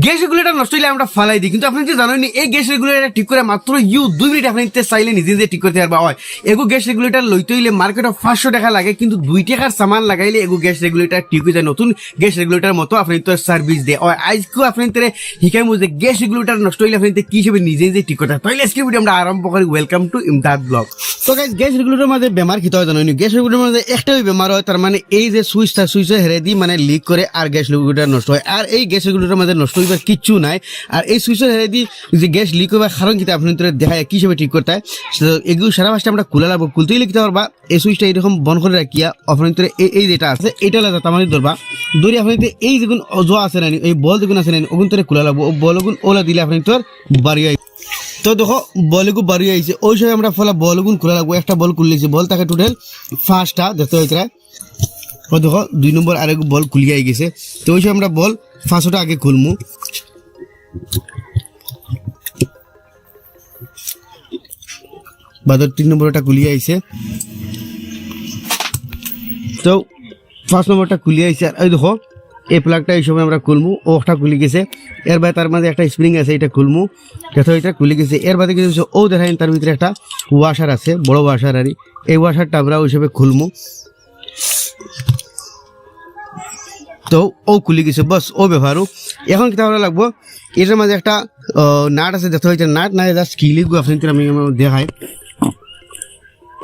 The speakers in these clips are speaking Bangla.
গ্যাস রেগুলেটর নষ্ট হলে আমরা ফালাই দিই, কিন্তু আপনি যে জানেন এই গ্যাস রেগুলেটর ঠিক করে মাত্র 2 মিনিট আপনি চাইলে নিজে নিজে ঠিক করতে পারবা। হয় এগো গ্যাস রেগুলেটর লইতে হইলে মার্কেটে 500 টাকা লাগে, কিন্তু 2 টাকার সামান লাগাইলে এগো গ্যাস রেগুলেটর ঠিক হয়ে যায়, নতুন গ্যাস রেগুলেটর মতো আপনি তো সার্ভিস দেয়। আজকেও আপনি শিখাই যে গ্যাস রেগুলেটর নষ্ট হইলে আপনি কি হিসেবে নিজে নিজে ঠিক করতে। তাহলে আজকে ভিডিও আমরা আরম্ভ করি। Welcome to Imdad blog. তো গাইস, গ্যাস রেগুলেটর মাঝে বেমার কি হয় জানেন? গ্যাস রেগুলেটর মাঝে একটাই বেমার হয়, তার মানে এই যে সুইচ হেরে দি মানে লিক করে আর গ্যাস রেগুলেটর নষ্ট হয়। আর এই গ্যাস রেগুলেটর মাঝে নষ্ট হইবার কিচ্ছু নাই। আর এই সুইচের হেরে দি যে গ্যাস লিক হইবার কারণ কি আপনি দেখায় কি হিসেবে ঠিক করতে হয়, এগুলো সারা মাসটা আমরা খুলে লাগবো। খুলতে হইলে কিতে পারবা, এই সুইচটা এরকম বন্ধ করে রাখিয়া আপনার এই যেটা আছে এটা লাগা তামানি ধরবা, ধরে আপনি এই যেগুন জোয়া আছে না, এই বল যেগুন আছে না ওগুন তোরে খুলে লাগবো। ও বলগুন ওলা দিলে আপনি তোর বাড়ি আই। তো দেখো বলগু বাড়ি আইছে, ওই সময় আমরা ফলা বলগুন খোলা লাগবো। একটা বল খুললেছি, বল তাকে টোটাল 5টা দেখতে হয়েছে। ও দেখো 2 নম্বর আরেক বল খুলিয়ে আই গেছে। তো ওই সময় আমরা বল 500টা আগে খুলমু। বাদর 3 নম্বরটা খুলিয়ে আইছে। তো 5 নম্বরটা খুলিয়ে আইছে। আর ওই দেখো এই প্লাগটা এই সময় আমরা খুলমু, ওটা খুলে গেছে। এর বাদে তার মাঝে একটা স্প্রিং আছে, এটা খুলমু, দেখো এটা খুলে গেছে। এর বাদে কিছু ও দেখাই তার ভিতরে একটা ওয়াশার আছে, বড় ওয়াশার। আর এই ওয়াশারটা আমরা ওই হিসেবে খুলমু। তো ও খুলে গেছে, বস ও ব্যবহারও। এখন কিতা করা লাগবো, এটার মাঝে একটা নাট আছে, দেখতে হয়েছে নাট না জাস্ট কিলিগু আপনি আমি দেখাই।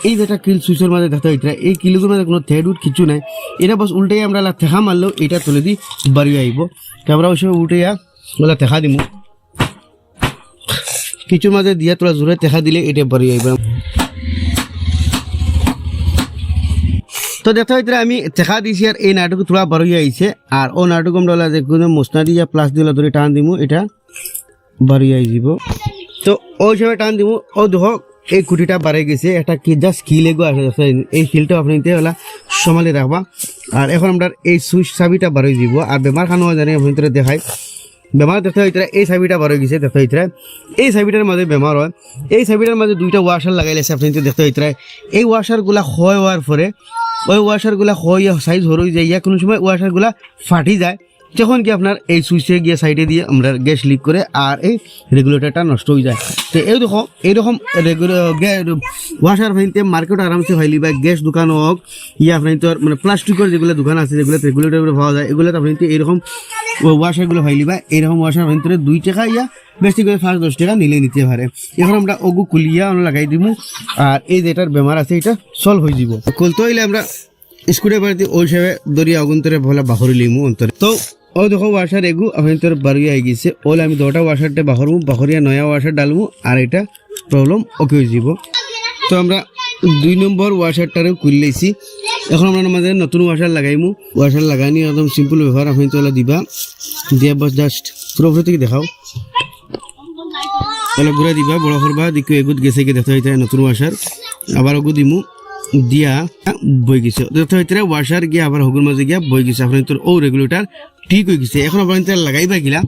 এই যেটা কিল সুইচের মাঝে দেখতে হয়েছে, এই কিলিগুর মাঝে কোনো থ্রেড উড কিছু নাই। এটা বস উল্টে আমরা থেখা মারলেও এটা তুলে দিই বাড়ি আইব। আমরা ওই সময় উল্টে ওলা দেখা দিমু, কিছুর মাঝে দিয়া তোরা জোরে দেখা দিলে এটা বাড়ি আইব। তো দেখতে হয়েছে আমি দেখা দিছি, আর এই নাটক তোরা বাড়ি আইছে। আর ও নাটক আমরা মশনা দিয়া প্লাস দিয়ে ধরে টান দিমু, এটা বাড়ি আই যাব। তো ওই সময় টান দিমু, ও দেখো এই কুটিটা বাড়ে গেছে। একটা কি জাস্ট কিল এগো আছে, এই কিলটা আপনি ওলা সমালে রাখবা। আর এখন আমরা এই সুইচ চাবিটা বাড়ি যাব। আর বেমার খানো জানি আপনি দেখাই বেমার দেখতে হইতে এই চাবিটা বাড়ি গেছে। দেখতে হইতে এই চাবিটার মাঝে বেমার হয়। এই চাবিটার মাঝে 2টা ওয়াশার লাগাইলেছে আপনি দেখতে হইতে। এই ওয়াশারগুলা ক্ষয় হওয়ার পরে ওই ওয়াশারগুলা ক্ষয় সাইজ হয়ে যায়, কোনো সময় ওয়াশারগুলা ফাটি যায়, যখন কি আপনার এই সুইচে গিয়ে সাইডে দিয়ে আমরা গ্যাস লিক করে আর এই রেগুলেটরটা নষ্ট হয়ে যায়। তো এই দেখো এইরকম ওয়াশার ফাইনতে মার্কেট আরামসে ফাইলি বা গ্যাস দোকান হোক ইয়ে আপনি তো মানে প্লাস্টিকের যেগুলো দোকান আছে যেগুলো রেগুলেটর পাওয়া যায়, এগুলো আপনি এইরকম ওয়াশারগুলো ফাইলি বা এইরকম ওয়াশার ফাইনতে 2 টাকা ইয়া বেশি করে 5-10 টাকা নিলে নিতে পারে। এখন আমরা ওগু কুলিয়া লাগাই দিব, আর এই যেটার বেমার আছে এটা সলভ হয়ে যাব। খুলতে হইলে আমরা স্কুলে বাড়িতে ওই হিসাবে দরিয়া অগুন্তরে ভোলা বাহরি লিমু অন্তরে। তো ও দেখো ওয়াশার এগু আপনি তোর বাড়ি আই গেছে। ওলে আমি 2টা ওয়াশারটা বাহরমু, বাহরিয়া নয়া ওয়াশার ডালমু, আর এটা প্রবলেম ওকে হয়ে যাব। তো আমরা 2 নম্বর ওয়াশারটারেও খুললেছি। এখন আমরা আমাদের নতুন ওয়াশার লাগাইমু। ওয়াশার লাগাইনি একদম সিম্পল ব্যবহার আপনি তোলা দিবা দিয়ে বস জাস্ট পুরো থেকে দেখাও, তাহলে ঘুরে দিবা বড় করবা। দেখো এগুত গেছে গিয়ে দেখতে হইতে নতুন ওয়াশার আবার ওগু দিমু দিয়া বই গেছে। দেখতে হইতে ওয়াশার গিয়ে আবার হগুর মাঝে গিয়া বই গেছে। আপনার তোর ও রেগুলেটর ঠিক হয়ে গেছে। এখন আপনার তেল লাগাইবা গিলা,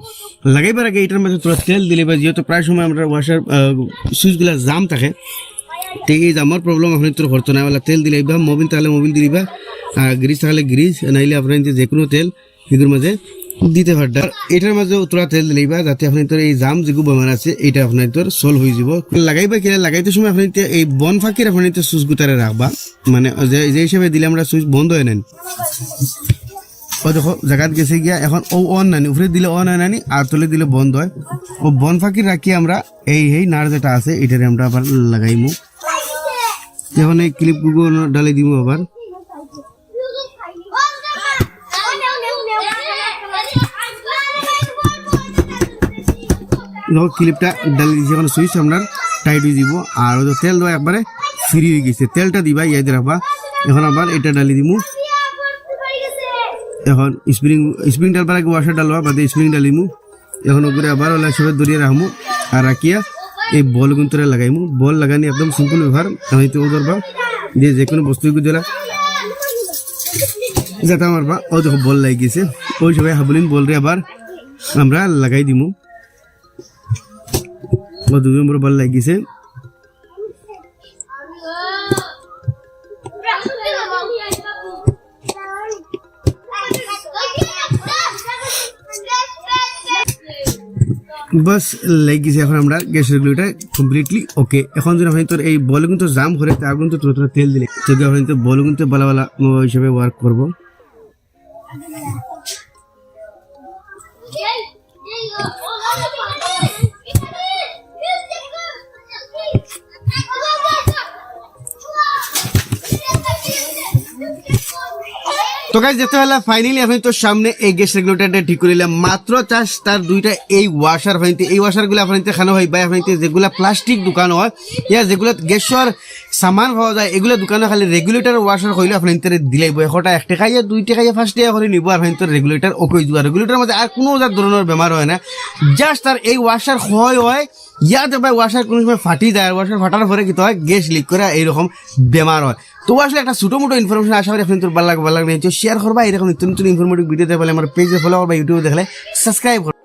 লাগাইবার আগে এটার মাঝে তোরা তেল দিলে বা যেহেতু প্রায় সময় আমরা ওয়াশার সুইচগুলা জাম থাকে, তো এই জামার প্রবলেম আপনি তোর করতো না। তেল দিলে মোবিল তাহলে মোবিল দিবা, আর গ্রিজ থাকলে গ্রিজ, নাইলে আপনার যে কোনো তেল এগুলোর মাঝে দিতে পারটা। এটার মাঝে তোরা তেল দিলেইবা যাতে আপনি তোর এই জাম যেগুলো বেমার আছে এটা আপনার তোর সলভ হয়ে যাব। লাগাইবা কিনা লাগাইতে সময় আপনি এই বন ফাঁকির আপনি সুইচ গুতারে রাখবা, মানে যে হিসাবে দিলে আমরা সুইচ বন্ধ হয়ে নেন। ও দেখো জায়গাত গেছে গিয়া এখন ও অন নানি, উপরে দিলে অন হয় নানি, আর তলে দিলে বন্ধ হয়। ও বন ফাঁকির রাখি আমরা এই নার যেটা আছে এটারে আমরা আবার লাগাইমু। এখন এই ক্লিপ গুলো ডালে দিব আবার। ক্লিপটা ডালে দিয়েছি, এখন সুইচ আমরা টাইট হয়ে দিব। আর তেল দেওয়া একবারে ফ্রি হয়ে গেছে, তেলটা দিবা ইয়াদ রাখবা। এখন আবার এটা ডালি দিব। এখন স্প্রিং ডালবার আগে ওয়াশার ডালবা বাদে স্প্রিং ডালিমু। এখন ওগুলো আবার ওলা সবে দরিয়ে রাখমু, আর রাখিয়া এই বল গুন্তরে লাগাইমু। বল লাগানি একদম সিম্পল ব্যবহার। আমি তো ধরবা দিয়ে যে কোনো বস্তু দিলা যেটা মারবা। ও দেখো বল লাগি গেছে, ওই সবাই হাবলিন বল রে আবার আমরা লাগাই দিমু। ও 2 নম্বর বল লাগি গেছে। বাস লাগিছে এখন আমরা গ্যাস রেগুলেটর কমপ্লিটলি ওকে এখন যদি আমি তোর এই বল কিন্তু জাম করে তার কিন্তু তোর তেল দিলে তো এখন তো বল কিন্তু ভালো ভালো হিসেবে ওয়ার্ক করব তো গাইস যেতে হলে ফাইনালি আমি তো সামনে এই গ্যাস রেগুলেটরটা ঠিক করিলাম মাত্র চাষ তার দুইটা এই ওয়াশার ফাইনতে এই ওয়াশারগুলো আপনাদের খানো হয় বা আপনাদের যেগুলা প্লাস্টিক দোকান হয় ইয়া যেগুলো গ্যাসের সামান পাওয়া যায় এগুলো দোকানে খালি রেগুলেটর ওয়াশার হইলে আপনাদের দিলাইব একটা 1 টাকা ইয়া 2 টাকা ইয়া 5 টাকা করে নিব আর আপনাদের রেগুলেটর ওকে যোৱা রেগুলেটর মধ্যে আর কোনো ধরনের বেমার হয় না জাস্ট তার এই ওয়াশার হয় ইয়াতে ভাই ওয়াশার কোনো সময় ফাটি যায় ওয়াশার ফাটার পরে কি হয় গ্যাস লিক করে এইরকম বেমার হয় তো আসলে একটা ছোট মোটো ইনফরমেশন আশা করি আপনাদের ভালো লাগবে শেয়ার করবা এরকম নিত্য নতুন ইনফরমেটিভ ভিডিও দেখলে আমার পেজে ফলো করবা ইউটিউবে দেখলে সাবস্ক্রাইব